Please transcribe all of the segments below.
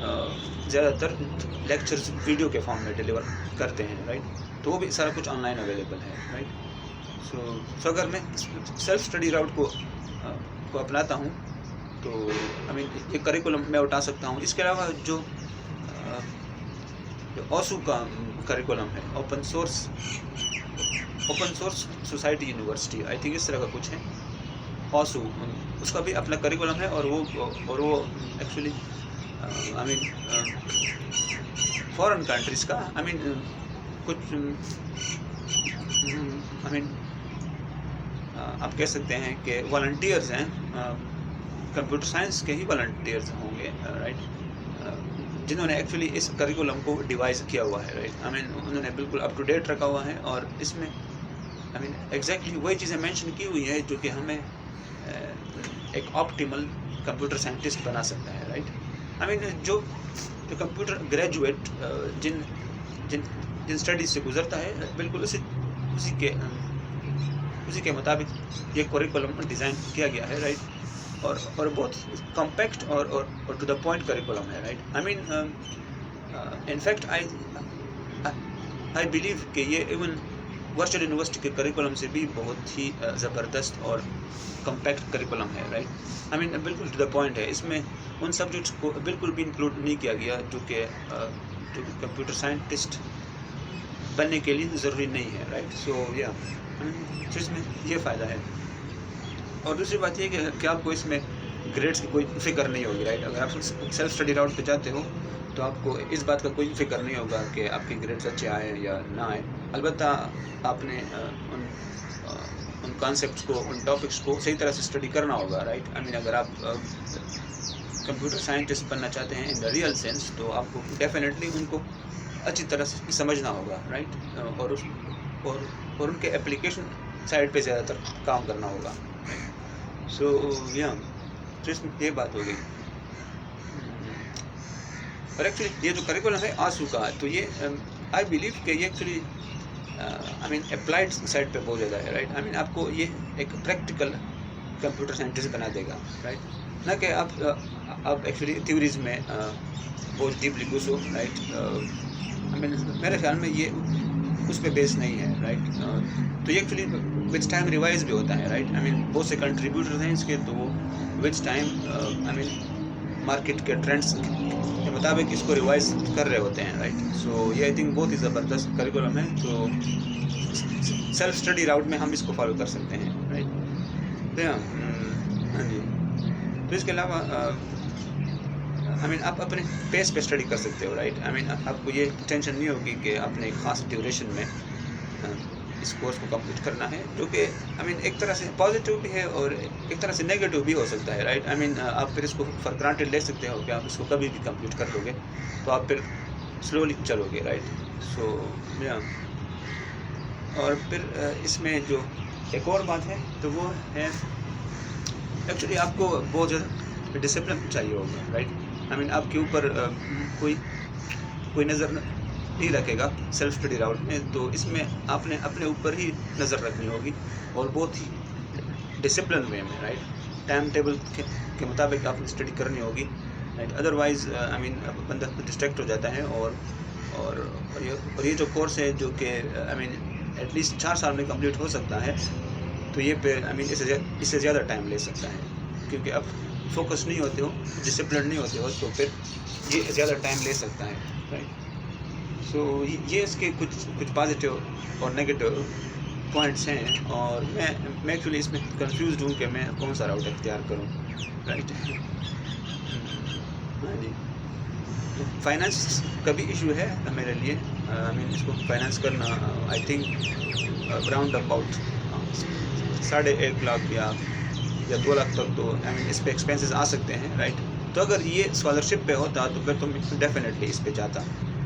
زیادہ تر lectures video کے فارم میں ڈیلیور کرتے ہیں، رائٹ. تو وہ بھی سارا کچھ آن لائن اویلیبل ہے، رائٹ. سو اگر میں سیلف اسٹڈی راؤٹ کو اپناتا ہوں تو یہ کریکولم میں اٹھا سکتا ہوں. اس کے علاوہ جو اوسو کا کریکولم ہے، open source society university, I think اس طرح کا کچھ ہے، اوسو، اس کا بھی اپنا کریکولم ہے. اور وہ ایکچولی فارن کنٹریز کا کچھ آپ کہہ سکتے ہیں کہ والنٹیئرز ہیں، کمپیوٹر سائنس کے ہی والنٹیئرز ہوں گے، رائٹ، جنہوں نے ایکچولی اس کریکولم کو ڈیوائز کیا ہوا ہے، رائٹ. انہوں نے بالکل اپ ٹو ڈیٹ رکھا ہوا ہے، اور اس میں ایگزیکٹلی وہی چیزیں مینشن کی ہوئی ہیں جو کہ ہمیں ایک آپٹیمل کمپیوٹر سائنٹسٹ بنا سکتا ہے، رائٹ. جو کمپیوٹر گریجویٹ جن اسٹڈیز سے گزرتا ہے، بالکل اسی کے مطابق یہ کریکولم ڈیزائن کیا گیا ہے، رائٹ. اور بہت کمپیکٹ اور ٹو دا پوائنٹ کریکولم ہے، right. In fact I believe کہ یہ ایون ورچوئل یونیورسٹی کے کریکولم سے بھی بہت ہی زبردست اور کمپیکٹ کریکولم ہے، رائٹ. بالکل ٹو دا پوائنٹ ہے. اس میں ان سبجیکٹس کو بالکل بھی انکلوڈ نہیں کیا گیا جو کہ کمپیوٹر سائنٹسٹ بننے کے لیے ضروری نہیں ہے، رائٹ. سو اس میں یہ فائدہ ہے. اور دوسری بات یہ کہ آپ کو اس میں گریڈس کی کوئی فکر نہیں ہوگی، رائٹ. اگر آپ سیلف اسٹڈی راؤٹ پہ جاتے ہو تو آپ کو اس بات کا کوئی فکر نہیں ہوگا کہ آپ کے گریڈس اچھے آئے یا نہ آئے. البتہ آپ نے ان کانسیپٹس کو، ان ٹاپکس کو صحیح طرح سے اسٹڈی کرنا ہوگا، رائٹ. اگر آپ کمپیوٹر سائنٹسٹ بننا چاہتے ہیں ان دا ریئل سینس تو آپ کو ڈیفینیٹلی ان کو اچھی طرح سے سمجھنا ہوگا، رائٹ. اور ان کے اپلیکیشن سائڈ پہ زیادہ تر کام کرنا ہوگا. سو اس میں یہ بات ہو گئی. اور ایکچولی یہ جو کریکولم ہے آسو کا، تو یہ آئی بلیو کہ یہ ایکچولی اپلائڈ سائڈ پہ بہت زیادہ ہے، رائٹ. آپ کو یہ ایک پریکٹیکل کمپیوٹر سائنٹسٹ بنا دے گا، رائٹ. نہ کہ آپ ایکچولی تھیوریز میں بہت ڈیپلی گھسو، رائٹ. میرے خیال میں یہ اس پہ بیس نہیں ہے، رائٹ. تو یہ ایکچولی وچ ٹائم ریوائز بھی ہوتا ہے، رائٹ. بہت سے کنٹریبیوٹرز ہیں اس کے، تو وہ وچ ٹائم مارکیٹ کے ٹرینڈس کے مطابق اس کو ریوائز کر رہے ہوتے ہیں، رائٹ. سو یہ آئی تھنک بہت ہی زبردست کریکولم ہے. تو سیلف اسٹڈی راؤٹ میں ہم اس کو فالو کر سکتے ہیں، رائٹ. ہاں جی. تو اس کے علاوہ آپ اپنے پیس پہ اسٹڈی کر سکتے ہو، رائٹ. آپ کو یہ ٹینشن نہیں ہوگی کہ آپ نے ایک خاص ڈیوریشن میں اس کورس کو کمپلیٹ کرنا ہے، جو کہ ایک طرح سے پازیٹیو بھی ہے اور ایک طرح سے نیگیٹیو بھی ہو سکتا ہے، رائٹ. آپ پھر اس کو فار گرانٹیڈ لے سکتے ہو کہ آپ اس کو کبھی بھی کمپلیٹ کر لو گے، تو آپ پھر سلولی چلو گے، رائٹ. سو اور پھر اس میں جو ایک اور بات ہے تو وہ ہے ایکچولی آپ کو بہت زیادہ ڈسپلن چاہیے ہوگا، رائٹ. آپ کے اوپر کوئی نظر نہیں رکھے گا سیلف اسٹڈی راؤٹ میں. تو اس میں آپ نے اپنے اوپر ہی نظر رکھنی ہوگی اور بہت ہی ڈسپلن وے میں، رائٹ. ٹائم ٹیبل کے مطابق آپ نے اسٹڈی کرنی ہوگی، رائٹ. ادروائز بندہ ڈسٹریکٹ ہو جاتا ہے. اور یہ جو کورس ہے جو کہ ایٹ لیسٹ 4 سال میں کمپلیٹ ہو سکتا ہے، تو یہ پھر اس سے زیادہ ٹائم لے سکتا ہے، کیونکہ اب فوکس نہیں ہوتے ہو، ڈسپلن نہیں ہوتے ہو، تو پھر یہ زیادہ ٹائم لے سکتا ہے، رائٹ. سو یہ اس کے کچھ پازیٹیو اور نیگیٹیو پوائنٹس ہیں. اور میں ایکچولی اس میں کنفیوزڈ ہوں کہ میں کون سا راؤٹ اختیار کروں، رائٹ. ہاں جی. فائنانس کا بھی ایشو ہے میرے لیے. اس کو فائنانس کرنا I think around about 1.5 lakh یا 2 لاکھ تک تو اس پہ ایکسپینسز آ سکتے ہیں، رائٹ. تو اگر یہ اسکالرشپ پہ ہوتا تو پھر تو میں ڈیفینیٹلی اس پہ جاتا،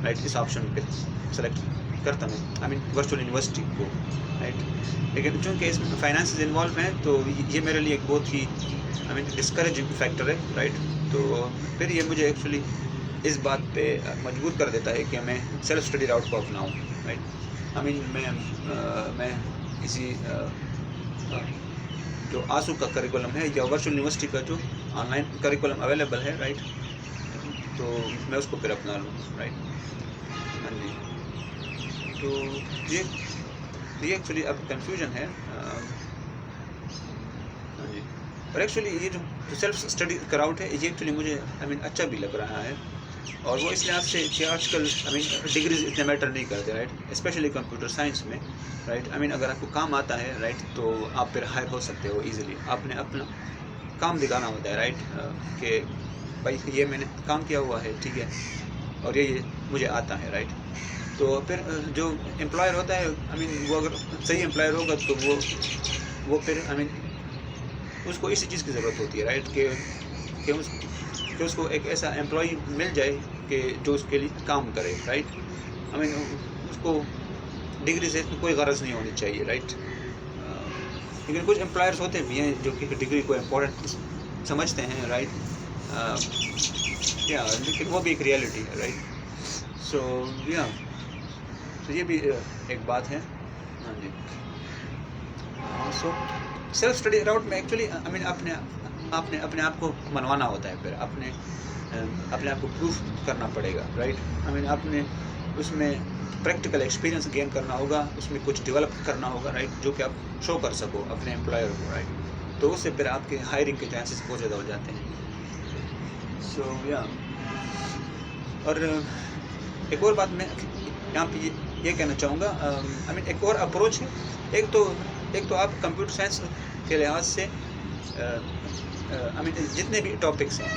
رائٹ. اس آپشن پہ سلیکٹ کرتا میں ورچوئل یونیورسٹی کو، رائٹ. لیکن چونکہ اس میں فائنانسز انوالو ہیں تو یہ میرے لیے ایک بہت ہی ڈسکریجنگ فیکٹر ہے، رائٹ. تو پھر یہ مجھے ایکچولی اس بات پہ مجبور کر دیتا ہے کہ میں سیلف اسٹڈی راؤٹ کو اپناؤں، رائٹ. میں کسی جو آسو کا کریکولم ہے یا ورچوئل یونیورسٹی کا جو آن لائن کریکولم اویلیبل ہے، رائٹ، تو میں اس کو پھر اپنا لوں، رائٹ. ہاں جی. تو یہ ایکچولی اب کنفیوژن ہے. ہاں جی. اور ایکچولی یہ جو سیلف اسٹڈی کراؤٹ ہے، یہ ایکچولی مجھے اچھا بھی لگ رہا ہے. اور وہ اس لحاظ سے کہ آج کل ڈگریز اتنے میٹر نہیں کرتے، رائٹ، اسپیشلی کمپیوٹر سائنس میں، رائٹ. اگر آپ کو کام آتا ہے، رائٹ، تو آپ پھر ہائر ہو سکتے ہو ایزیلی. آپ نے اپنا کام دکھانا ہوتا ہے، رائٹ، کہ بھائی یہ میں نے کام کیا ہوا ہے، ٹھیک ہے، اور یہ مجھے آتا ہے، رائٹ. تو پھر جو امپلائر ہوتا ہے، وہ اگر صحیح امپلائر ہوگا تو وہ پھر اس کو اسی چیز کی ضرورت ہوتی ہے، رائٹ، کہ اس کو ایک ایسا امپلائی مل جائے کہ جو اس کے لیے کام کرے، رائٹ. اس کو ڈگری سے کوئی غرض نہیں ہونی چاہیے، رائٹ. لیکن کچھ امپلائرس ہوتے بھی ہیں جو کہ ڈگری کو امپورٹنٹ سمجھتے ہیں، رائٹ. لیکن وہ بھی ایک ریئلٹی ہے، رائٹ. سو یہ بھی ایک بات ہے. ہاں جی. سو سیلف اسٹڈی راؤٹ میں ایکچولی آپ نے اپنے آپ کو منوانا ہوتا ہے، پھر اپنے آپ کو پروف کرنا پڑے گا، رائٹ. آپ نے اس میں پریکٹیکل ایکسپیرینس گین کرنا ہوگا، اس میں کچھ ڈیولپ کرنا ہوگا، رائٹ، جو کہ آپ شو کر سکو اپنے امپلائر کو، رائٹ. تو اس سے پھر آپ کے ہائرنگ کے چانسز بہت زیادہ ہو جاتے ہیں. سو اور ایک اور بات میں یہاں پہ یہ کہنا چاہوں گا، ایک اور اپروچ ہے. ایک تو آپ کمپیوٹر سائنس کے لحاظ سے جتنے بھی ٹاپکس ہیں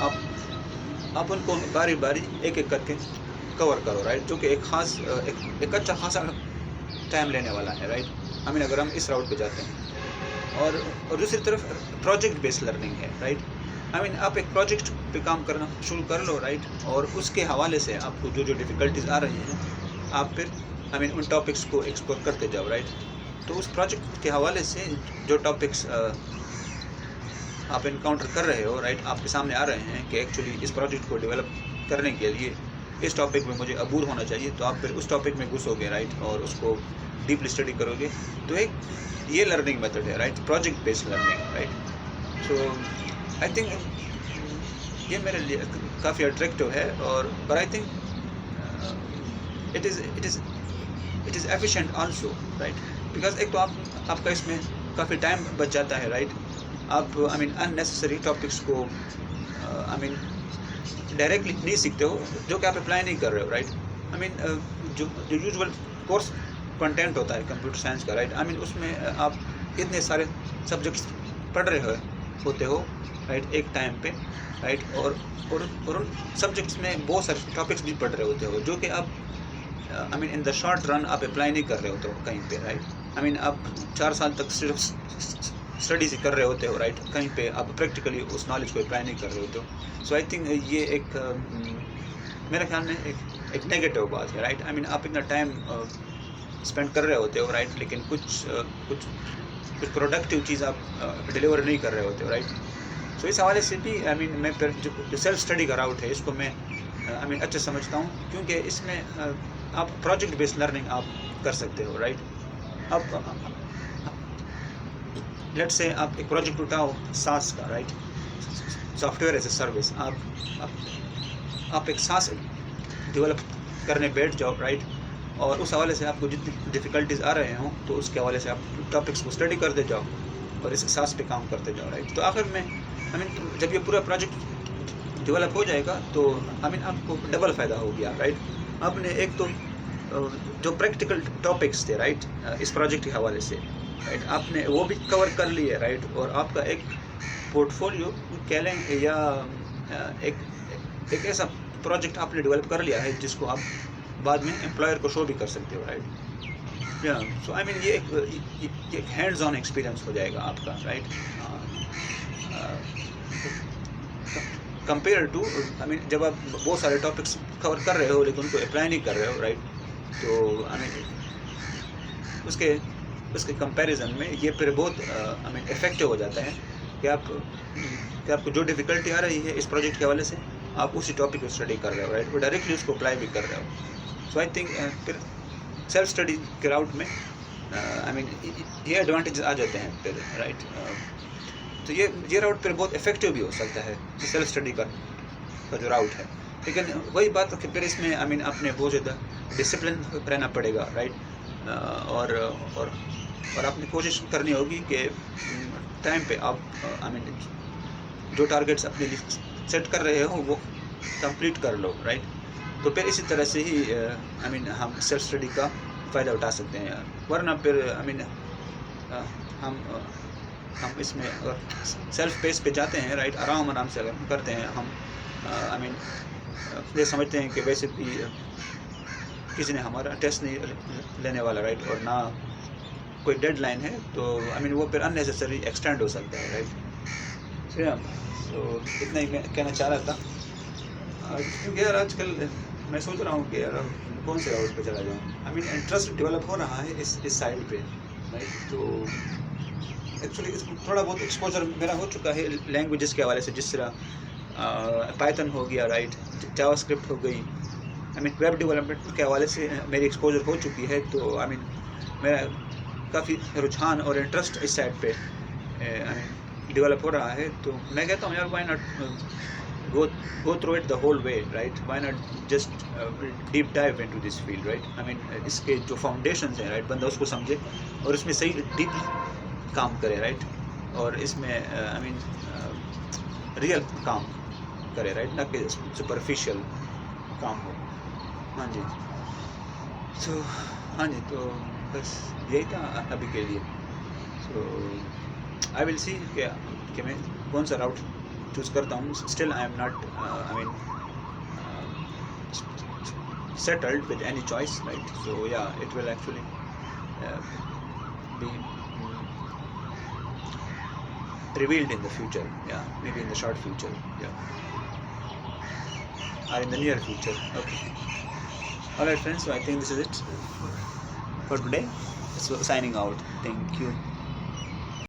آپ ان کو باری باری ایک کر کے کور کرو، رائٹ، جو کہ ایک اچھا خاصا ٹائم لینے والا ہے، رائٹ. اگر ہم اس راؤٹ پہ جاتے ہیں. اور دوسری طرف پروجیکٹ بیسڈ لرننگ ہے، رائٹ. آپ ایک پروجیکٹ پہ کام کرنا شروع کر لو، رائٹ، اور اس کے حوالے سے آپ کو جو ڈیفیکلٹیز آ رہی ہیں آپ پھر ان ٹاپکس کو ایکسپلور کرتے جاؤ، رائٹ. تو اس پروجیکٹ کے حوالے سے جو ٹاپکس آپ انکاؤنٹر کر رہے ہو، رائٹ، آپ کے سامنے آ رہے ہیں کہ ایکچولی اس پروجیکٹ کو ڈیولپ کرنے کے لیے اس ٹاپک میں مجھے عبور ہونا چاہیے، تو آپ پھر اس ٹاپک میں گھسو گے، رائٹ، اور اس کو ڈیپلی اسٹڈی کرو گے. تو یہ لرننگ میتھڈ ہے، right, project based learning, right. So I think یہ میرے لیے کافی اٹریکٹیو ہے. اور but I think it is efficient also, right. Because ایک تو آپ کا اس میں کافی ٹائم بچ جاتا ہے، رائٹ. آپ اننیسسری ٹاپکس کو ڈائریکٹلی نہیں سیکھتے ہو، جو کہ آپ اپلائی نہیں کر رہے ہو، رائٹ. جو یوزول کورس کنٹینٹ ہوتا ہے کمپیوٹر سائنس کا، رائٹ، اس میں آپ اتنے سارے سبجیکٹس پڑھ رہے ہوتے ہو، رائٹ، ایک ٹائم پہ، رائٹ. اور ان سبجیکٹس میں بہت سارے ٹاپکس بھی پڑھ رہے ہوتے ہو جو کہ آپ ان دا شارٹ رن آپ اپلائی نہیں کر رہے ہوتے ہو کہیں پہ، رائٹ. آپ 4 سال تک صرف اسٹڈیز ہی کر رہے ہوتے ہو، رائٹ. کہیں پہ آپ پریکٹیکلی اس نالج کو اپلائی نہیں کر رہے ہوتے ہو. سو آئی تھنک یہ ایک میرے خیال میں ایک نیگیٹو بات ہے، رائٹ. آپ اتنا ٹائم اسپینڈ کر رہے ہوتے ہو، رائٹ، لیکن کچھ پروڈکٹیو چیز آپ ڈیلیور نہیں کر رہے ہوتے ہو، رائٹ. سو اس حوالے سے بھی میں پھر جو سیلف اسٹڈی کا راؤٹ ہے اس کو میں اچھا سمجھتا ہوں، کیونکہ اس میں آپ پروجیکٹ بیسڈ لرننگ آپ کر سکتے ہو، رائٹ. آپ لیٹ سے آپ ایک پروجیکٹ اٹھاؤ ساس کا، right, soft where as a service. آپ ایک ساس ڈیولپ کرنے بیٹھ جاؤ، رائٹ. اور اس حوالے سے آپ کو جتنی ڈیفیکلٹیز آ رہے ہوں تو اس کے حوالے سے آپ ٹاپکس کو اسٹڈی کرتے جاؤ اور اس ساس پہ کام کرتے جاؤ، رائٹ. تو آخر میں جب یہ پورا پروجیکٹ ڈیولپ ہو جائے گا تو آپ کو ڈبل فائدہ ہو گیا، رائٹ. آپ نے ایک تو جو پریکٹیکل ٹاپکس تھے، رائٹ، اس پروجیکٹ کے حوالے سے، رائٹ، آپ نے وہ بھی کور کر لی ہے، رائٹ. اور آپ کا ایک پورٹ فولیو کہہ لیں یا ایک ایسا پروجیکٹ آپ نے ڈیولپ کر لیا ہے جس کو آپ بعد میں امپلائر کو شو بھی کر سکتے ہو، رائٹ. سو یہ ایک ہینڈز آن ایکسپیرئنس ہو جائے گا آپ کا، رائٹ. کمپیئر ٹو جب آپ بہت سارے ٹاپکس کور کر رہے ہو لیکن ان کو اپلائی نہیں کر رہے ہو، رائٹ. تو اس کے کمپیریزن میں یہ پھر بہت افیکٹو ہو جاتا ہے کہ آپ کو جو ڈیفیکلٹی آ رہی ہے اس پروجیکٹ کے حوالے سے آپ اسی ٹاپک کو اسٹڈی کر رہے ہو، رائٹ، اور ڈائریکٹلی اس کو اپلائی بھی کر رہے ہو. سو آئی تھنک پھر سیلف اسٹڈی کے راؤٹ میں یہ ایڈوانٹیجز آ جاتے ہیں پھر، رائٹ. تو یہ راؤٹ پھر بہت افیکٹو بھی ہو سکتا ہے سیلف اسٹڈی کا جو راؤٹ ہے. لیکن وہی بات کہ پھر اس میں آئی مین اپنے بہت زیادہ ڈسپلن رہنا پڑے گا، رائٹ، اور اپنی کوشش کرنی ہوگی کہ ٹائم پہ آپ آئی مین جو ٹارگیٹس اپنے لیے سیٹ کر رہے ہو وہ کمپلیٹ کر لو، رائٹ. تو پھر اسی طرح سے ہی آئی مین ہم سیلف اسٹڈی کا فائدہ اٹھا سکتے ہیں، ورنہ پھر آئی مین ہم اس میں سیلف پیس پہ جاتے ہیں، رائٹ، آرام سے اگر ہم کرتے ہیں، ہم آئی مین یہ سمجھتے ہیں کہ ویسے بھی کسی نے ہمارا ٹیسٹ نہیں لینے والا، رائٹ، اور نہ کوئی ڈیڈ لائن ہے، تو آئی مین وہ پھر اننیسیسری ایکسٹینڈ ہو سکتا ہے، رائٹ. تو اتنا ہی میں کہنا چاہ رہا تھا، کیونکہ یار آج کل میں سوچ رہا ہوں کہ یار کون سے راؤٹ پہ چلا جاؤں. آئی مین انٹرسٹ ڈیولپ ہو رہا ہے اس سائڈ پہ، رائٹ. تو ایکچولی اس میں تھوڑا بہت ایکسپوجر میرا ہو چکا ہے لینگویجز کے حوالے سے، جس طرح پائتھن ہو گیا، رائٹ، جاوا اسکرپٹ ہو گئی. آئی مین ویب ڈیولپمنٹ کے حوالے سے میری ایکسپوجر ہو چکی ہے، تو آئی مین میرا کافی رجحان اور انٹرسٹ اس سائڈ پہ آئی مین ڈیولپ ہو رہا ہے. تو میں کہتا ہوں یار why not go through it the whole way, right? Why not just deep dive into this field, right? I mean اس کے جو فاؤنڈیشنز ہیں، رائٹ، بندہ اس کو سمجھے اور اس میں صحیح ڈیپلی کام کرے، رائٹ، اور اس میں آئی مین ریئل کام کرے، رائٹ، نہ کہ سپرفیشیل کام ہو. ہاں جی، تو بس یہی تھا ابھی کے لیے. سو آئی ول سی کہ میں کون سا راؤٹ چوز کرتا ہوں. Still I am not I mean settled with any choice, right? So yeah, it will actually be revealed in the future, yeah, maybe in the short future, yeah, or in the near future. Okay, all right friends, so I think this is it for today. So signing out, thank you.